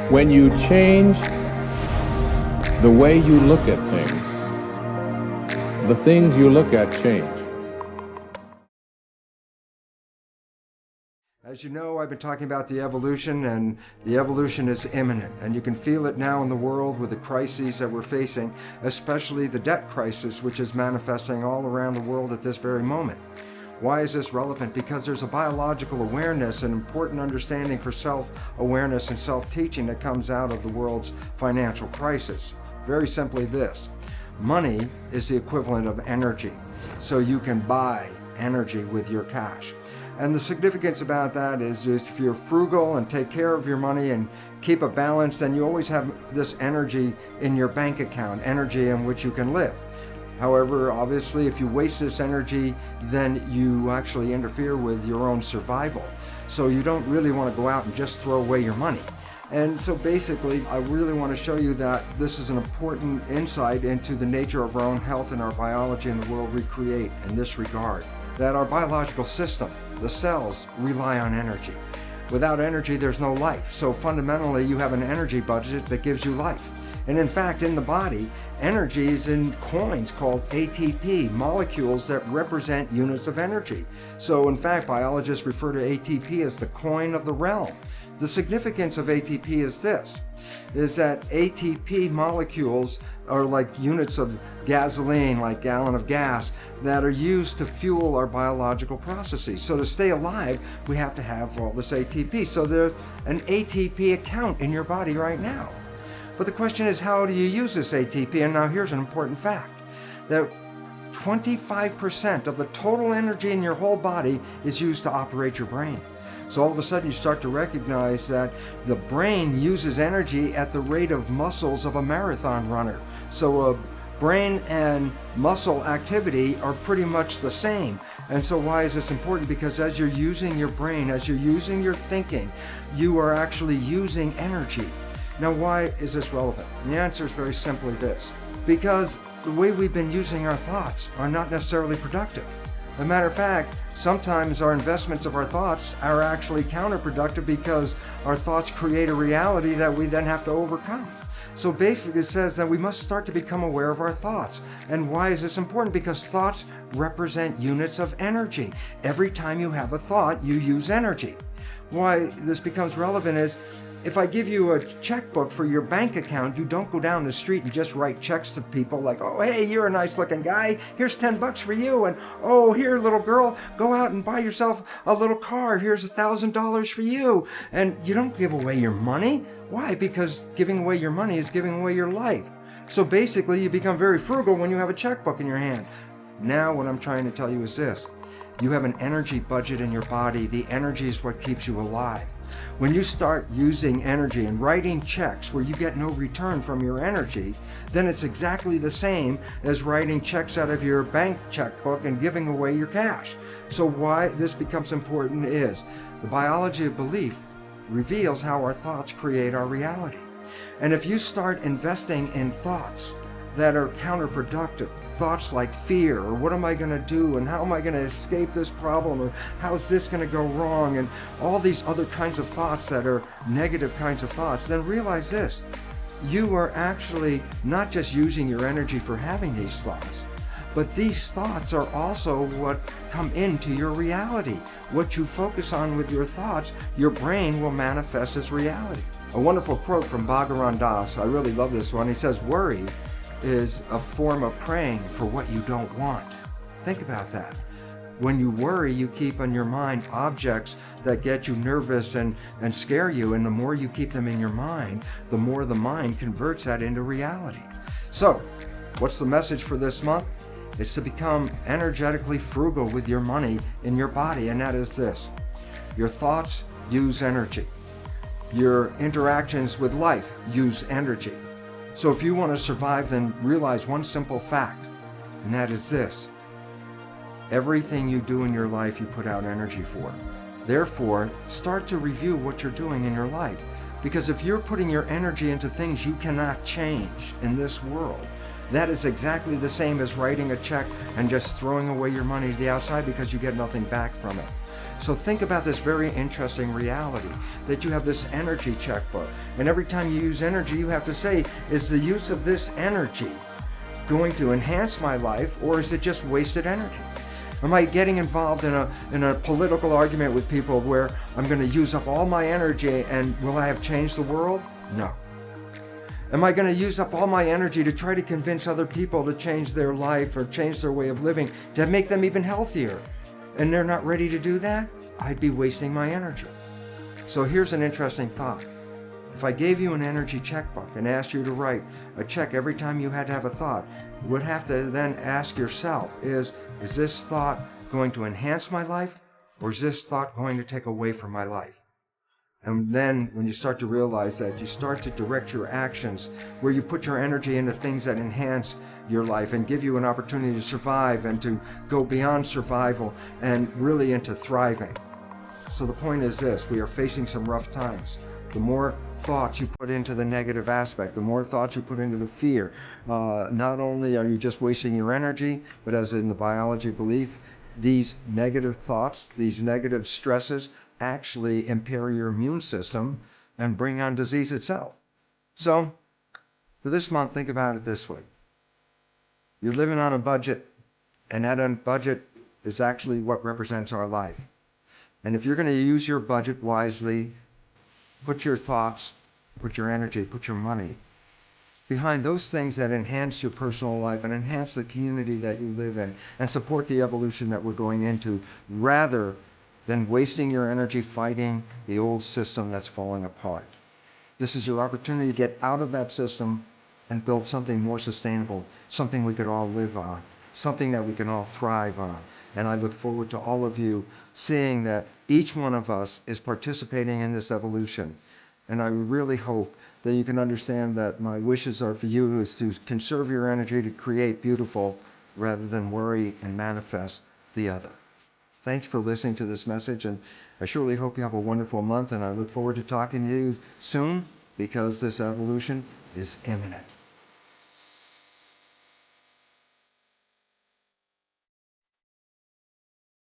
When you change the way you look at things, the things you look at change. As you know, I've been talking about the evolution, and the evolution is imminent, and you can feel it now in the world with the crises that we're facing, especially the debt crisis, which is manifesting all around the world at this very moment. Why is this relevant? Because there's a biological awareness, an important understanding for self-awareness and self-teaching that comes out of the world's financial crisis. Very simply this: money is the equivalent of energy, so you can buy energy with your cash. And the significance about that is if you're frugal and take care of your money and keep a balance, then you always have this energy in your bank account, energy in which you can live. However, obviously, if you waste this energy, then you actually interfere with your own survival. So you don't really want to go out and just throw away your money. And so basically, I really want to show you that this is an important insight into the nature of our own health and our biology and the world we create in this regard. That our biological system, the cells, rely on energy. Without energy, there's no life. So fundamentally, you have an energy budget that gives you life. And in fact, in the body, energy is in coins called ATP, molecules that represent units of energy. So in fact, biologists refer to ATP as the coin of the realm. The significance of ATP is this, is that ATP molecules are like units of gasoline, like gallon of gas, that are used to fuel our biological processes. So to stay alive, we have to have all this ATP. So there's an ATP account in your body right now. But the question is, how do you use this ATP? And now here's an important fact, that 25% of the total energy in your whole body is used to operate your brain. So all of a sudden you start to recognize that the brain uses energy at the rate of muscles of a marathon runner. So a brain and muscle activity are pretty much the same. And so why is this important? Because as you're using your brain, as you're using your thinking, you are actually using energy. Now, why is this relevant? The answer is very simply this: because the way we've been using our thoughts are not necessarily productive. As a matter of fact, sometimes our investments of our thoughts are actually counterproductive because our thoughts create a reality that we then have to overcome. So basically it says that we must start to become aware of our thoughts. And why is this important? Because thoughts represent units of energy. Every time you have a thought, you use energy. Why this becomes relevant is, if I give you a checkbook for your bank account, you don't go down the street and just write checks to people like, oh, hey, you're a nice looking guy, here's 10 bucks for you, and oh, here, little girl, go out and buy yourself a little car, here's $1,000 for you. And you don't give away your money. Why? Because giving away your money is giving away your life. So basically, you become very frugal when you have a checkbook in your hand. Now what I'm trying to tell you is this: you have an energy budget in your body. The energy is what keeps you alive. When you start using energy and writing checks where you get no return from your energy, then it's exactly the same as writing checks out of your bank checkbook and giving away your cash. So why this becomes important is the biology of belief reveals how our thoughts create our reality. And if you start investing in thoughts that are counterproductive, thoughts like fear, or what am I going to do, and how am I going to escape this problem, or how's this going to go wrong, and all these other kinds of thoughts that are negative kinds of thoughts, then realize this: you are actually not just using your energy for having these thoughts, but these thoughts are also what come into your reality. What you focus on with your thoughts, your brain will manifest as reality. A wonderful quote from Bhagavan Das, I really love this one. He says, worry is a form of praying for what you don't want. Think about that. When you worry, you keep on your mind objects that get you nervous and scare you, and the more you keep them in your mind, the more the mind converts that into reality. So, what's the message for this month? It's to become energetically frugal with your money in your body, and that is this: your thoughts use energy. Your interactions with life use energy. So if you want to survive, then realize one simple fact, and that is this: everything you do in your life, you put out energy for. Therefore, start to review what you're doing in your life. Because if you're putting your energy into things you cannot change in this world, that is exactly the same as writing a check and just throwing away your money to the outside because you get nothing back from it. So think about this very interesting reality, that you have this energy checkbook. And every time you use energy, you have to say, is the use of this energy going to enhance my life, or is it just wasted energy? Am I getting involved in a political argument with people where I'm going to use up all my energy, and will I have changed the world? No. Am I going to use up all my energy to try to convince other people to change their life or change their way of living to make them even healthier, and they're not ready to do that? I'd be wasting my energy. So here's an interesting thought. If I gave you an energy checkbook and asked you to write a check every time you had to have a thought, you would have to then ask yourself, is this thought going to enhance my life, or is this thought going to take away from my life? And then when you start to realize that, you start to direct your actions where you put your energy into things that enhance your life and give you an opportunity to survive and to go beyond survival and really into thriving. So the point is this: we are facing some rough times. The more thoughts you put into the negative aspect, the more thoughts you put into the fear, not only are you just wasting your energy, but as in the biology belief, these negative thoughts, these negative stresses actually impair your immune system and bring on disease itself. So for this month, think about it this way. You're living on a budget, and that budget is actually what represents our life. And if you're going to use your budget wisely, put your thoughts, put your energy, put your money behind those things that enhance your personal life and enhance the community that you live in and support the evolution that we're going into, rather than wasting your energy fighting the old system that's falling apart. This is your opportunity to get out of that system and build something more sustainable, something we could all live on, something that we can all thrive on. And I look forward to all of you seeing that each one of us is participating in this evolution. And I really hope that you can understand that my wishes are for you is to conserve your energy to create beautiful rather than worry and manifest the other. Thanks for listening to this message, and I surely hope you have a wonderful month, and I look forward to talking to you soon, because this evolution is imminent.